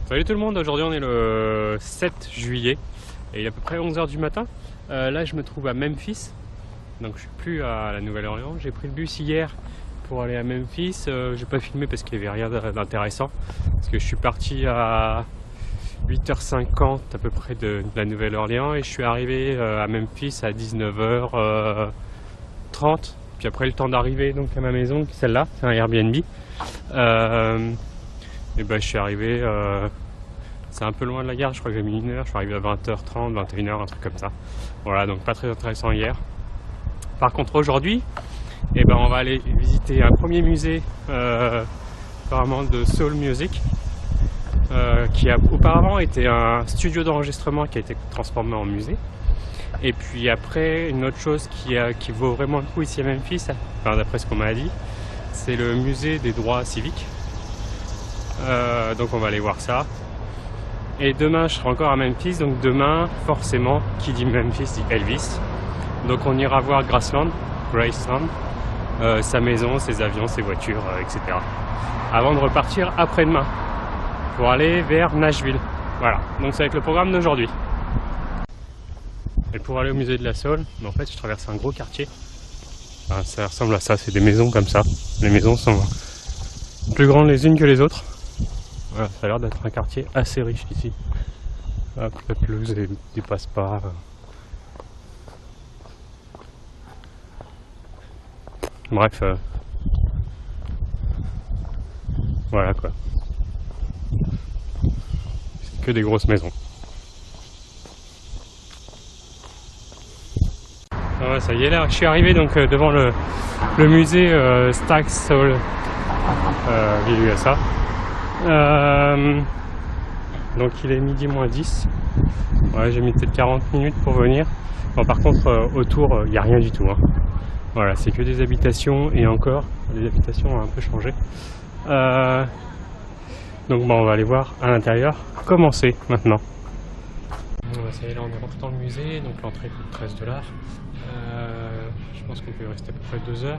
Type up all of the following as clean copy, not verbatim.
Salut tout le monde, aujourd'hui on est le 7 juillet et il est à peu près 11 h du matin. Là je me trouve à Memphis, donc je suis plus à la Nouvelle-Orléans. J'ai pris le bus hier pour aller à Memphis. J'ai pas filmé parce qu'il n'y avait rien d'intéressant, parce que je suis parti à 8h50 à peu près de la Nouvelle-Orléans et je suis arrivé à Memphis à 19h30. Puis après le temps d'arriver donc à ma maison, celle-là, c'est un Airbnb. Et ben je suis arrivé, c'est un peu loin de la gare, je crois que j'ai mis 1 heure, je suis arrivé à 20h30, 21h, un truc comme ça. Voilà, donc pas très intéressant hier. Par contre aujourd'hui, eh ben, on va aller visiter un premier musée apparemment de soul music, qui a auparavant été un studio d'enregistrement qui a été transformé en musée. Et puis après, une autre chose qui vaut vraiment le coup ici à Memphis, enfin, d'après ce qu'on m'a dit, c'est le musée des droits civiques. Donc on va aller voir ça. Et demain je serai encore à Memphis, donc demain forcément qui dit Memphis dit Elvis. Donc on ira voir Graceland, sa maison, ses avions, ses voitures, etc. Avant de repartir après-demain pour aller vers Nashville. Voilà, donc ça va être le programme d'aujourd'hui. Et pour aller au musée de la soul, en fait je traverse un gros quartier. Enfin, ça ressemble à ça, c'est des maisons comme ça. Les maisons sont plus grandes les unes que les autres. Voilà, ça a l'air d'être un quartier assez riche ici. Hop, la pelouse ne dépasse pas. Bref, voilà quoi. C'est que des grosses maisons. Ah ouais, ça y est là, je suis arrivé donc devant le musée Stax Soul USA. Donc il est midi moins 10. Ouais, j'ai mis peut-être 40 minutes pour venir. Bon, par contre autour il n'y a rien du tout, hein. Voilà, c'est que des habitations, et encore les habitations ont un peu changé. Donc bon, on va aller voir à l'intérieur comment c'est maintenant. Ça y est, là on est rentré dans le musée, donc l'entrée coûte 13 $. Je pense qu'on peut rester à peu près 2 heures.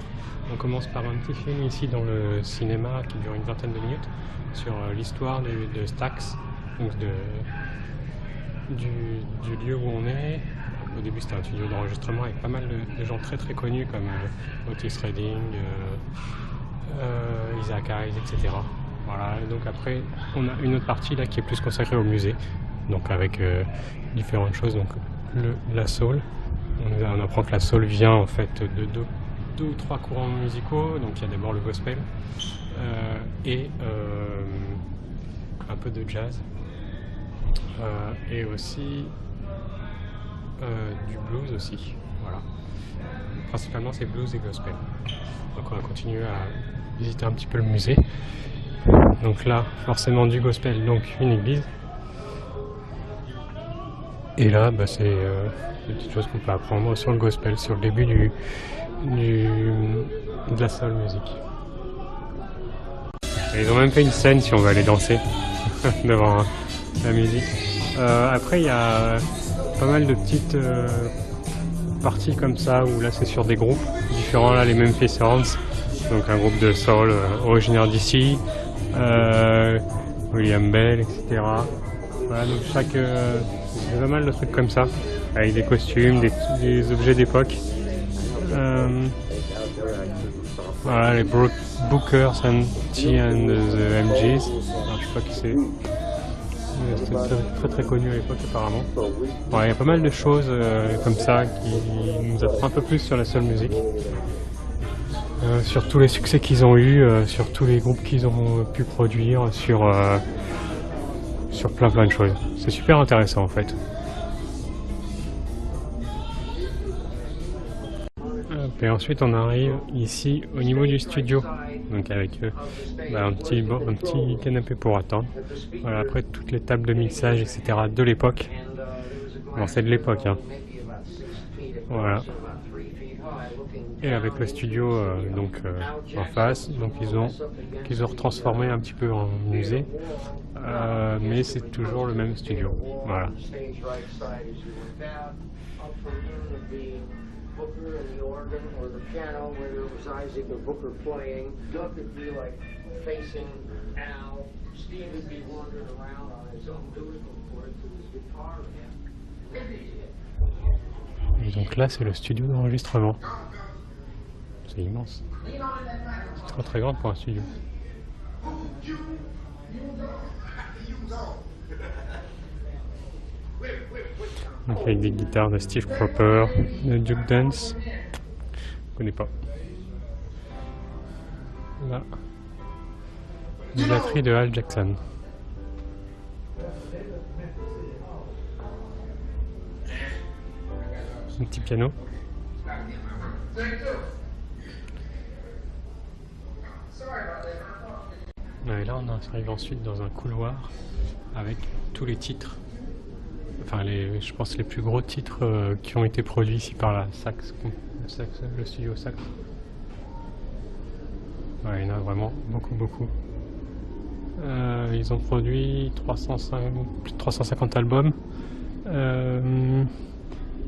On commence par un petit film ici dans le cinéma qui dure une vingtaine de minutes sur l'histoire de Stax, donc du lieu où on est. Au début c'était un studio d'enregistrement avec pas mal de gens très très connus comme Otis Redding, Isaac Hayes, etc. Voilà, et donc après on a une autre partie là qui est plus consacrée au musée, donc avec différentes choses, donc la soul. On apprend que la soul vient en fait de deux ou trois courants musicaux, donc il y a d'abord le gospel et un peu de jazz et aussi du blues aussi, voilà. Principalement c'est blues et gospel. Donc on va continuer à visiter un petit peu le musée. Donc là forcément du gospel, donc une église. Et là bah, c'est des petites choses qu'on peut apprendre sur le gospel, sur le début de la soul music. Et ils ont même fait une scène si on veut aller danser devant la musique. Après il y a pas mal de petites parties comme ça où là c'est sur des groupes différents, là les Memphis Sounds, donc un groupe de soul originaire d'ici, William Bell, etc. Voilà, donc c'est pas mal de trucs comme ça, avec des costumes, des objets d'époque. Voilà, les Bookers and T and the MGs. Alors, je sais pas qui c'est. C'était très connu à l'époque apparemment. Ouais, il y a pas mal de choses comme ça qui nous apprennent un peu plus sur la soul music. Sur tous les succès qu'ils ont eu, sur tous les groupes qu'ils ont pu produire, sur plein de choses. C'est super intéressant en fait. Et ensuite on arrive ici au niveau du studio, donc avec un petit canapé pour attendre. Voilà, après toutes les tables de mixage, etc. de l'époque. Bon, c'est de l'époque, hein. Voilà. Et avec le studio en face, donc qu'ils ont retransformé un petit peu en musée, mais c'est toujours le même studio. Voilà. Booker and the organ or the piano where there was Isaac or Booker playing. Doug could be like facing Et donc là, c'est le studio d'enregistrement. C'est immense. C'est très très grand pour un studio. Donc avec des guitares de Steve Cropper, de Duke Dance. Je connais pas. Là, une batterie de Al Jackson. Un petit piano. Et là, on arrive ensuite dans un couloir avec tous les titres. Enfin, je pense les plus gros titres qui ont été produits ici par la Sax, le studio Sax. Ouais, il y en a vraiment beaucoup. Ils ont produit plus de 350 albums,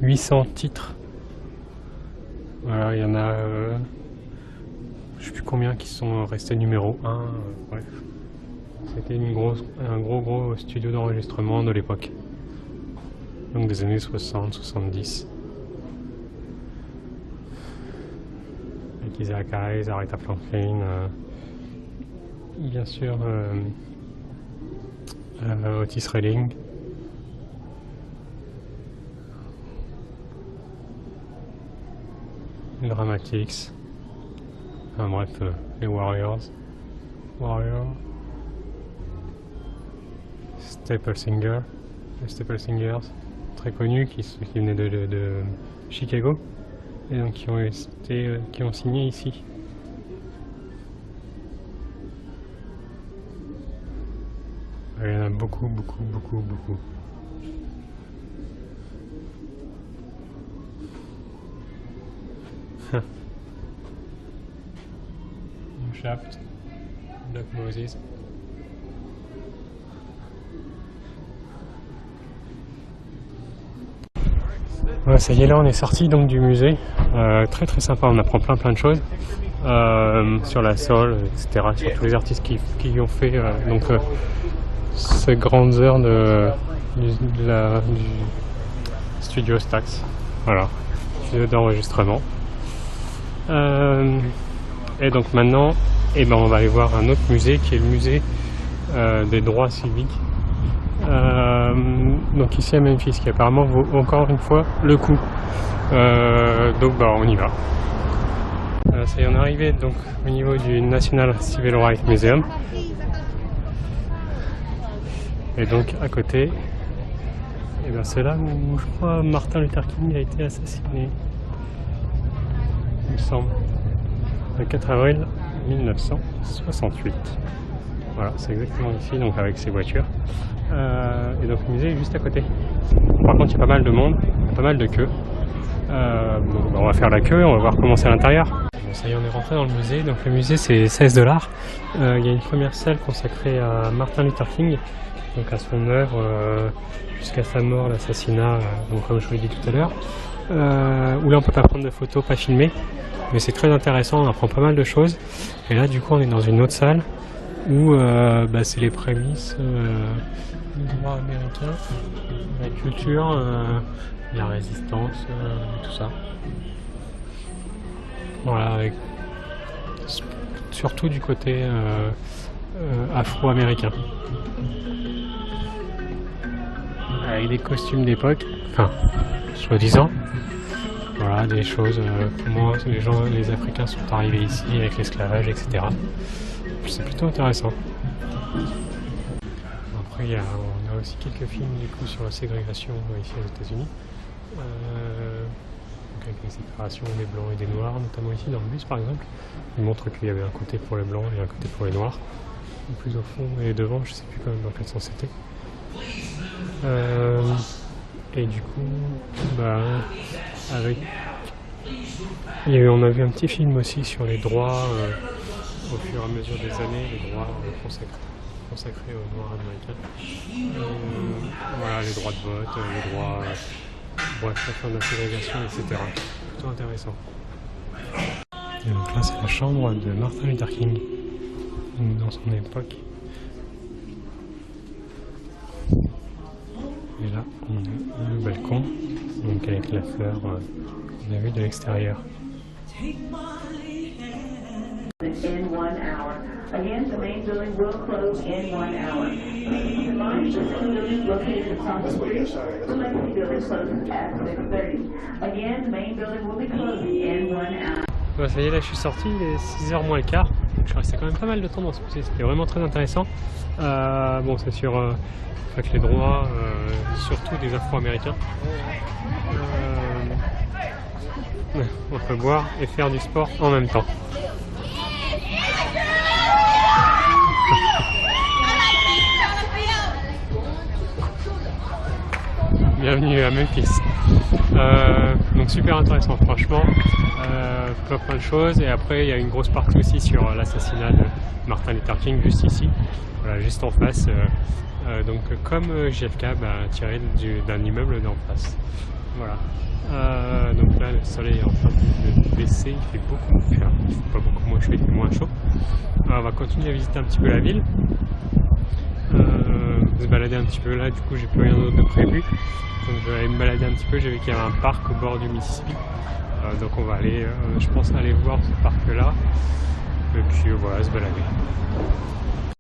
800 titres. Voilà, il y en a, je sais plus combien qui sont restés numéro 1. Bref, c'était un gros studio d'enregistrement de l'époque. Donc des années 60-70. Avec Isaac Hayes, Aretha Franklin, bien sûr Otis Redding. Les Dramatics. Enfin bref, les Warriors. Staple Singers, très connus, qui venaient de Chicago et donc qui ont signé ici. Il y en a beaucoup. Shaft, Black Moses. Ouais, ça y est, là on est sorti donc du musée, très sympa, on apprend plein de choses sur la soul, etc., sur tous les artistes qui ont fait ces grandes heures du studio Stax, voilà, studio d'enregistrement. Et donc maintenant, on va aller voir un autre musée qui est le musée des droits civiques. Donc ici à Memphis, qui apparemment vaut encore une fois le coup. Donc on y va. Ça y est, on est arrivé donc au niveau du National Civil Rights Museum. Et donc à côté, c'est là où je crois Martin Luther King a été assassiné, il me semble, le 4 avril 1968. Voilà, c'est exactement ici, donc avec ses voitures. Et donc le musée est juste à côté. Par contre, il y a pas mal de monde, pas mal de queues. Donc on va faire la queue, on va voir comment c'est à l'intérieur. Bon, ça y est, on est rentré dans le musée. Donc le musée, c'est $16. Il y a une première salle consacrée à Martin Luther King, donc à son œuvre jusqu'à sa mort, l'assassinat, donc comme je vous l'ai dit tout à l'heure. Où là, on peut pas prendre de photos, pas filmer, mais c'est très intéressant, on apprend pas mal de choses. Et là, du coup, on est dans une autre salle où c'est les prémices du droit américain, la culture, la résistance, tout ça. Voilà, avec surtout du côté afro-américain. Avec des costumes d'époque, enfin, soi-disant. Voilà, des choses, comment les Africains sont arrivés ici avec l'esclavage, etc. C'est plutôt intéressant. Après, on a aussi quelques films du coup sur la ségrégation ici aux États-Unis. Donc avec les séparations des blancs et des noirs, notamment ici dans le bus par exemple. Il montre qu'il y avait un côté pour les blancs et un côté pour les noirs. Plus au fond et devant, je sais plus quand même dans quel sens c'était. Et du coup, on a vu un petit film aussi sur les droits au fur et à mesure des années, les droits consacrés aux noirs américains. Voilà, les droits de vote, les droits, bref, la fin de la ségrégation, etc. Plutôt intéressant. Et donc là, c'est la chambre de Martin Luther King, dans son époque. Là, on a le balcon, donc avec la fleur qu'on a vue de l'extérieur. In 1 hour. Again, the main building will close in 1 hour. Please keep in mind, the building located across the street. The legacy building closes at 6:30. Again, the main building will be closing in 1 hour. Bon, ça y est, là je suis sorti, il est 6h moins le quart. Donc je suis resté quand même pas mal de temps dans ce musée, c'était vraiment très intéressant. Bon, c'est sur les droits, surtout des Afro-Américains. On peut boire et faire du sport en même temps. Bienvenue à Memphis. Donc super intéressant franchement, plein de choses, et après il y a une grosse partie aussi sur l'assassinat de Martin Luther King juste ici, voilà, juste en face, donc comme JFK tiré d'un immeuble d'en face. Voilà. Donc là le soleil est en train de baisser, il fait beaucoup moins chaud, pas beaucoup moins chaud, il fait moins chaud. Alors, on va continuer à visiter un petit peu la ville. Se balader un petit peu là, du coup j'ai plus rien d'autre de prévu, donc je vais aller me balader un petit peu. J'ai vu qu'il y avait un parc au bord du Mississippi, donc on va aller, je pense aller voir ce parc là, et puis voilà, se balader.